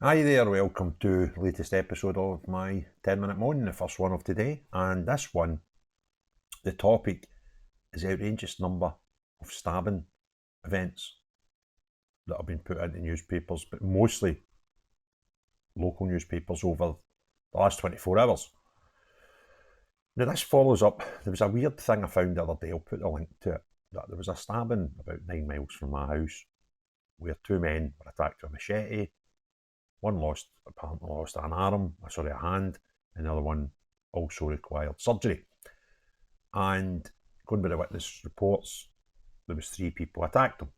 Hi there, welcome to the latest episode of my 10-minute morning, the first one of today. And this one, the topic is the outrageous number of stabbing events that have been put into newspapers, but mostly local newspapers over the last 24 hours. Now, this follows up, there was a weird thing I found the other day, I'll put a link to it, that there was a stabbing about 9 miles from my house where two men were attacked with a machete. One apparently lost a hand, and the other one also required surgery. And going by the witness reports, there was 3 people attacked them.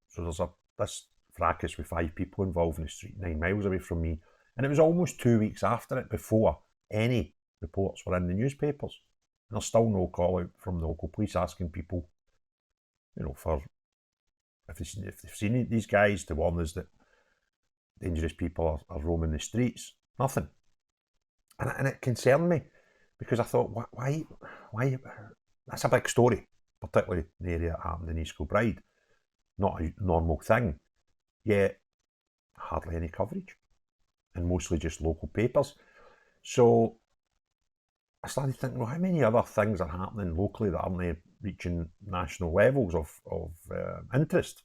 So there's this fracas with 5 people involved in the street 9 miles away from me. And it was almost 2 weeks after it before any reports were in the newspapers. And there's still no call out from the local police asking people, for if they've seen these guys to warn us that dangerous people are roaming the streets. Nothing. And it concerned me because I thought, why? That's a big story, particularly in the area that happened in East Kilbride. Not a normal thing, yet hardly any coverage, and mostly just local papers. So I started thinking, well, how many other things are happening locally that aren't reaching national levels of interest,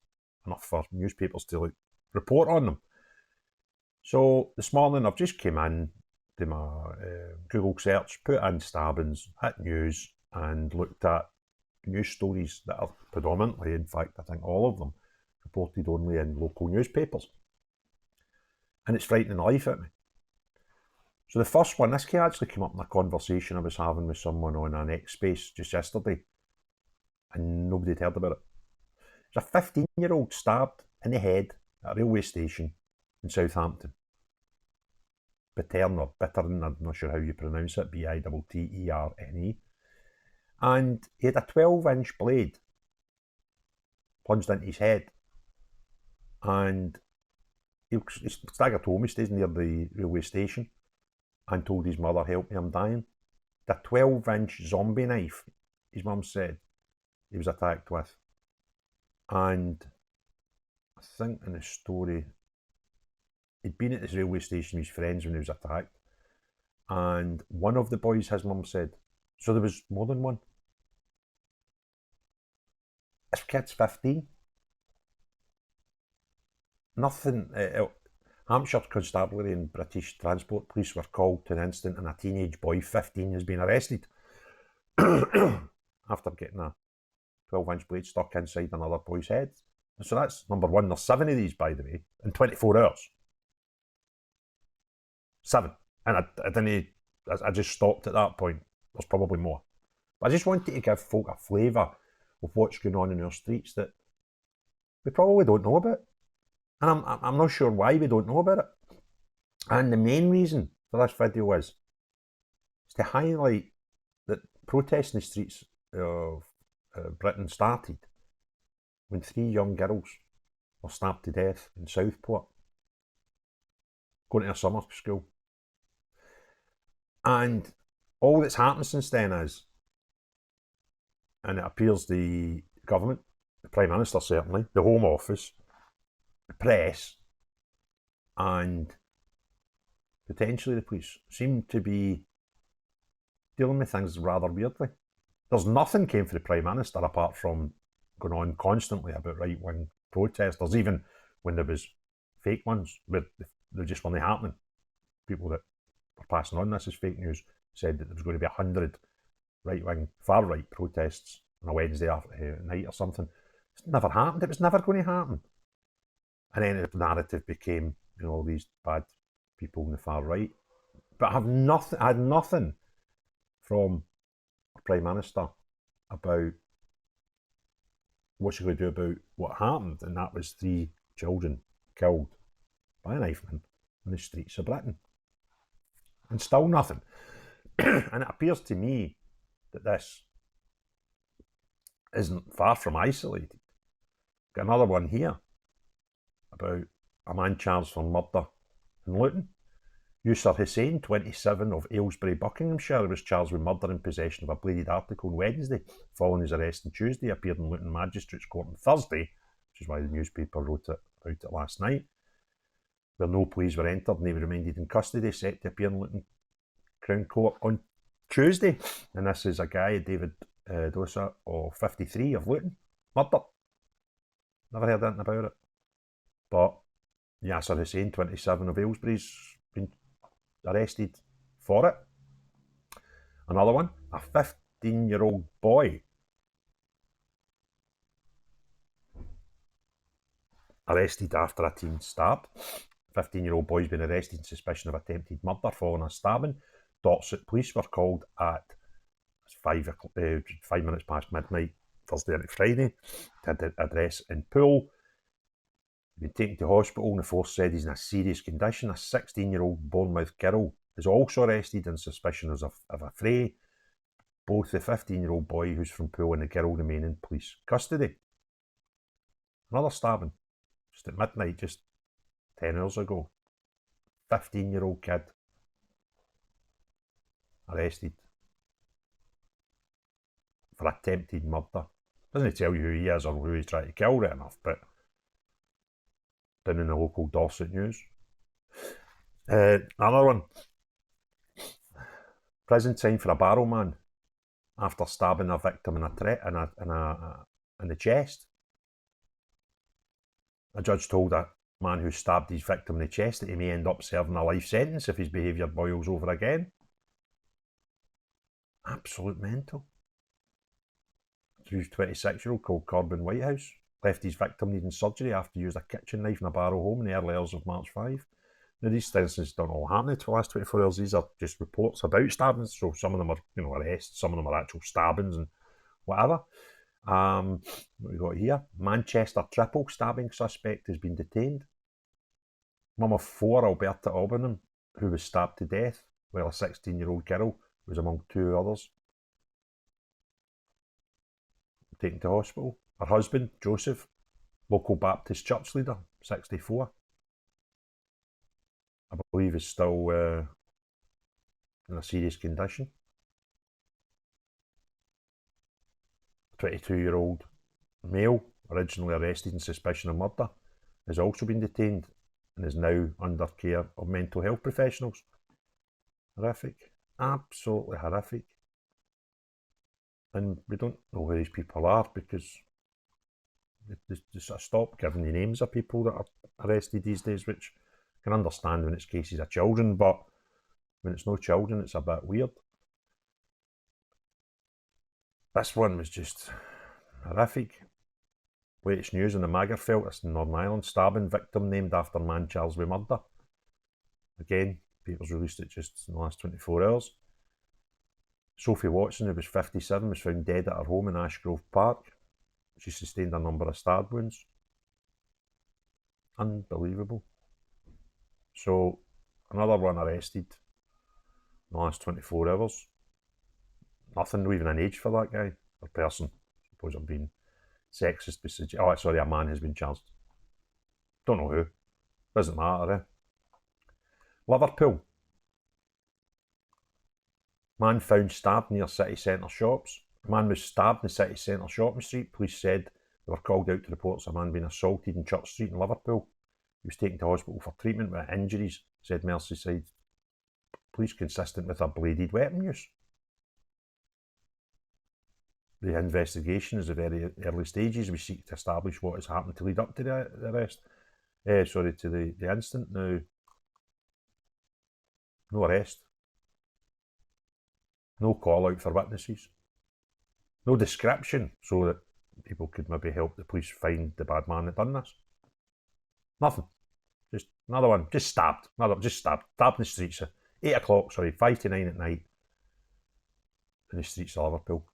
enough for newspapers to report on them? So this morning I've just came in to my Google search, put in stabbings, hit news, and looked at news stories that are predominantly, in fact, I think all of them, reported only in local newspapers. And it's frightening the life out of me. So the first one, this actually came up in a conversation I was having with someone on an X Space just yesterday, and nobody had heard about it. There's a 15-year-old stabbed in the head at a railway station in Southampton. Bitterne or Bitterne, I'm not sure how you pronounce it, Bitterne. And he had a 12-inch blade plunged into his head. And he staggered home, he stays near the railway station, and told his mother, help me, I'm dying. The 12-inch zombie knife, his mum said, he was attacked with. And I think in the story, he'd been at this railway station with his friends when he was attacked. And one of the boys, his mum said, so there was more than one. This kid's 15. Nothing. Hampshire Constabulary and British Transport Police were called to an incident and a teenage boy, 15, has been arrested after getting a 12-inch blade stuck inside another boy's head. So that's number one. There's 7 of these, by the way, in 24 hours. 7. And I just stopped at that point. There's probably more. But I just wanted to give folk a flavour of what's going on in our streets that we probably don't know about. And I'm not sure why we don't know about it. And the main reason for this video is to highlight that protests in the streets of Britain started when 3 young girls were stabbed to death in Southport, going to a summer school. And all that's happened since then is, and it appears the government, the Prime Minister certainly, the Home Office, the press, and potentially the police seem to be dealing with things rather weirdly. There's nothing came from the Prime Minister apart from going on constantly about right-wing protesters, even when there was fake ones, where they just weren't happening. People that were passing on this as fake news said that there was going to be 100 right-wing, far-right protests on a Wednesday night or something. It's never happened. It was never going to happen. And then the narrative became, all these bad people on the far right. But I had nothing from the Prime Minister about what she going to do about what happened, and that was 3 children killed by a knifeman on the streets of Britain. And still nothing. And it appears to me that this isn't far from isolated. Got another one here about a man charged for murder in Luton. Yusuf Hussain, 27, of Aylesbury, Buckinghamshire, was charged with murder and possession of a bladed article on Wednesday, following his arrest on Tuesday. Appeared in Luton Magistrates Court on Thursday, which is why the newspaper wrote about it last night. where no pleas were entered and they were remanded in custody, set to appear in Luton Crown Court on Tuesday. And this is a guy, David Dosa, of 53 of Luton, murdered. Never heard anything about it. But Yasser Hussain, 27 of Aylesbury's, been arrested for it. Another one, a 15-year-old boy arrested after a teen stabbed. 15-year-old boy's been arrested in suspicion of attempted murder following a stabbing. Dorset police were called at 5 minutes past midnight, Thursday into Friday, to address in Poole. He's been taken to hospital and the force said he's in a serious condition. A 16-year-old Bournemouth girl is also arrested in suspicion of a fray. Both the 15-year-old boy who's from Poole and the girl remain in police custody. Another stabbing, just at midnight, just 10 hours ago. 15-year-old kid arrested for attempted murder. Doesn't tell you who he is or who he's trying to kill right enough, but down in the local Dorset news. Another one. Prison time for a barrowman after stabbing a victim in the chest. A judge told a man who stabbed his victim in the chest that he may end up serving a life sentence if his behaviour boils over again. Absolute mental. A 26-year-old called Corbin Whitehouse left his victim needing surgery after he used a kitchen knife in a Barrow home in the early hours of March 5. Now, these incidents don't all happen for the last 24 hours. These are just reports about stabbings. So some of them are, arrests. Some of them are actual stabbings and whatever. What we got here? Manchester triple stabbing suspect has been detained. Mum of 4, Alberta Albanham, who was stabbed to death, while a 16-year-old girl was among 2 others. Taken to hospital. Her husband, Joseph, local Baptist church leader, 64. I believe is still in a serious condition. 22-year-old male, originally arrested in suspicion of murder, has also been detained and is now under care of mental health professionals. Horrific. Absolutely horrific. And we don't know who these people are because they sort of stop giving the names of people that are arrested these days, which I can understand when it's cases of children, but when it's no children, it's a bit weird. This one was just horrific. Latest news in the Magherfelt, it's in Northern Ireland, stabbing victim named after man charged with murder. Again, papers released it just in the last 24 hours. Sophie Watson, who was 57, was found dead at her home in Ashgrove Park. She sustained a number of stab wounds. Unbelievable. So, another one arrested in the last 24 hours. Nothing, not even an age for that guy or person. I suppose I'm being sexist. A man has been charged. Don't know who. Doesn't matter, eh? Liverpool. Man found stabbed near city centre shops. A man was stabbed in the city centre shopping street. Police said they were called out to reports of a man being assaulted in Church Street in Liverpool. He was taken to hospital for treatment with injuries, said Merseyside police, consistent with a bladed weapon use. The investigation is at very early stages. We seek to establish what has happened to lead up to the arrest. To the incident. Now, no arrest. No call out for witnesses. No description so that people could maybe help the police find the bad man that done this. Nothing. Just another one. Just stabbed. Stabbed in the streets. 8 o'clock, 5 to 9 at night. In the streets of Liverpool.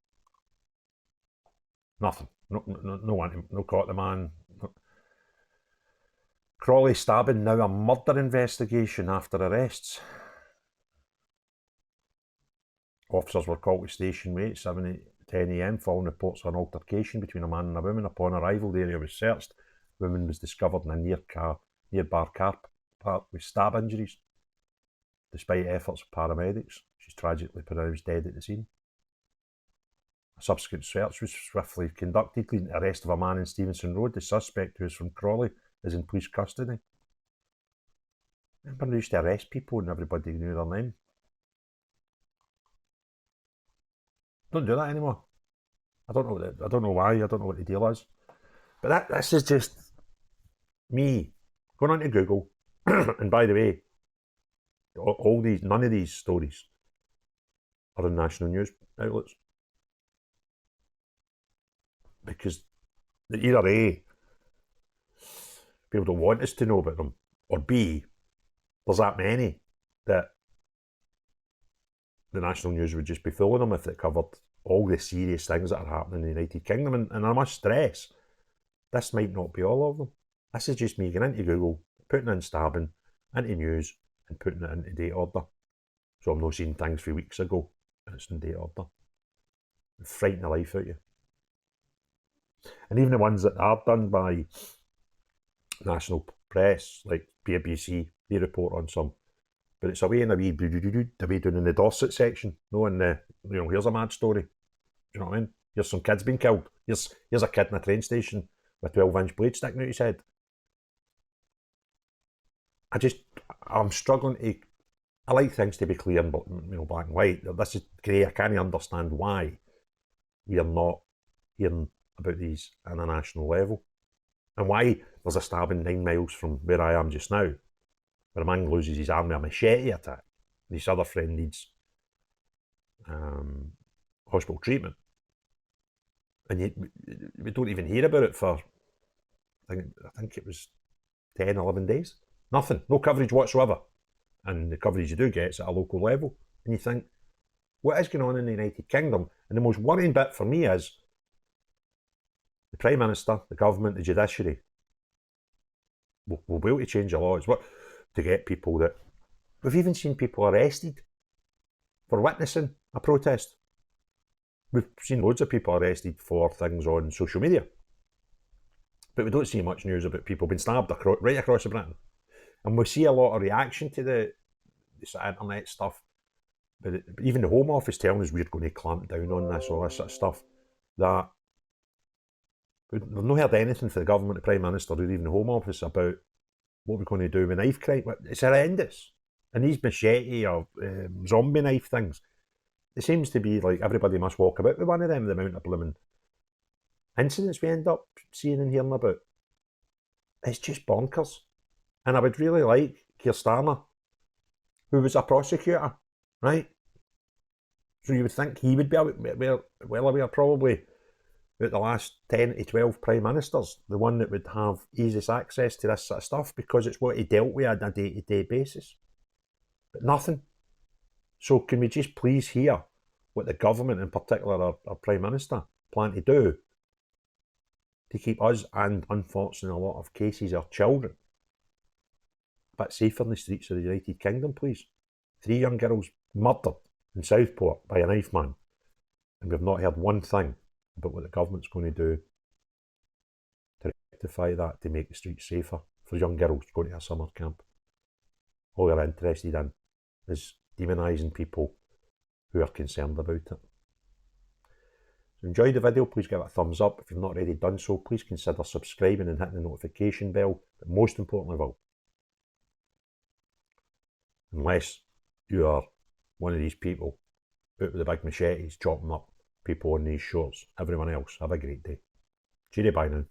Nothing. No one. No caught the man. No. Crawley stabbing, now a murder investigation after arrests. Officers were called to Station Way at 10 a.m. following reports of an altercation between a man and a woman. Upon arrival, the area was searched. The woman was discovered in a nearby car park with stab injuries. Despite efforts of paramedics, she's tragically pronounced dead at the scene. A subsequent search was swiftly conducted, leading to the arrest of a man in Stevenson Road. The suspect, who is from Crawley, is in police custody. Remember they used to arrest people and everybody knew their name? Don't do that anymore. I don't know why. I don't know what the deal is. But this is just me going onto Google. And by the way, none of these stories are in national news outlets, because either A, people don't want us to know about them, or B, there's that many that the national news would just be full of them if it covered all the serious things that are happening in the United Kingdom. And I must stress, this might not be all of them. This is just me going into Google, putting in stabbing, into news, and putting it into date order. So I'm not seeing things from weeks ago, and it's in date order. It'll frighten the life out of you. And even the ones that are done by national press, like BBC, they report on some. But it's away in a wee the way down in the Dorset section, no, in the, here's a mad story. Do you know what I mean? Here's some kids being killed. Here's a kid in a train station with a 12-inch blade sticking out his head. I'm struggling to. I like things to be clear and black and white. This is grey. I can't understand why we are not hearing about these on a national level, and why there's a stabbing 9 miles from where I am just now, where a man loses his arm with a machete attack. And his other friend needs hospital treatment, and we don't even hear about it for, I think it was 10, 11 days. Nothing, no coverage whatsoever. And the coverage you do get is at a local level. And you think, what is going on in the United Kingdom? And the most worrying bit for me is the Prime Minister, the government, the judiciary will be able to change the laws to get people that... We've even seen people arrested for witnessing a protest. We've seen loads of people arrested for things on social media. But we don't see much news about people being stabbed right across the Britain. And we see a lot of reaction to the internet stuff. But even the Home Office telling us we're going to clamp down on this, all this sort of stuff. That we've not heard anything from the government, the Prime Minister, or even the Home Office about what we're going to do with knife crime. It's horrendous. And these machete or zombie knife things, it seems to be like everybody must walk about with one of them, the amount of blooming incidents we end up seeing and hearing about. It's just bonkers. And I would really like Keir Starmer, who was a prosecutor, right? So you would think he would be well aware, probably, about the last 10 to 12 Prime Ministers, the one that would have easiest access to this sort of stuff, because it's what he dealt with on a day-to-day basis. But nothing. So can we just please hear what the government, in particular our Prime Minister, plan to do to keep us, and unfortunately a lot of cases, our children, a bit safer in the streets of the United Kingdom, please? 3 young girls murdered in Southport by a knife man, and we've not heard one thing about what the government's going to do to rectify that, to make the streets safer for young girls going to a summer camp. All they're interested in is demonising people who are concerned about it. So enjoy the video, please give it a thumbs up. If you've not already done so, please consider subscribing and hitting the notification bell. But most importantly, unless you are one of these people out with the big machetes chopping up people on these shores, everyone else, have a great day. Cheerio, bye now.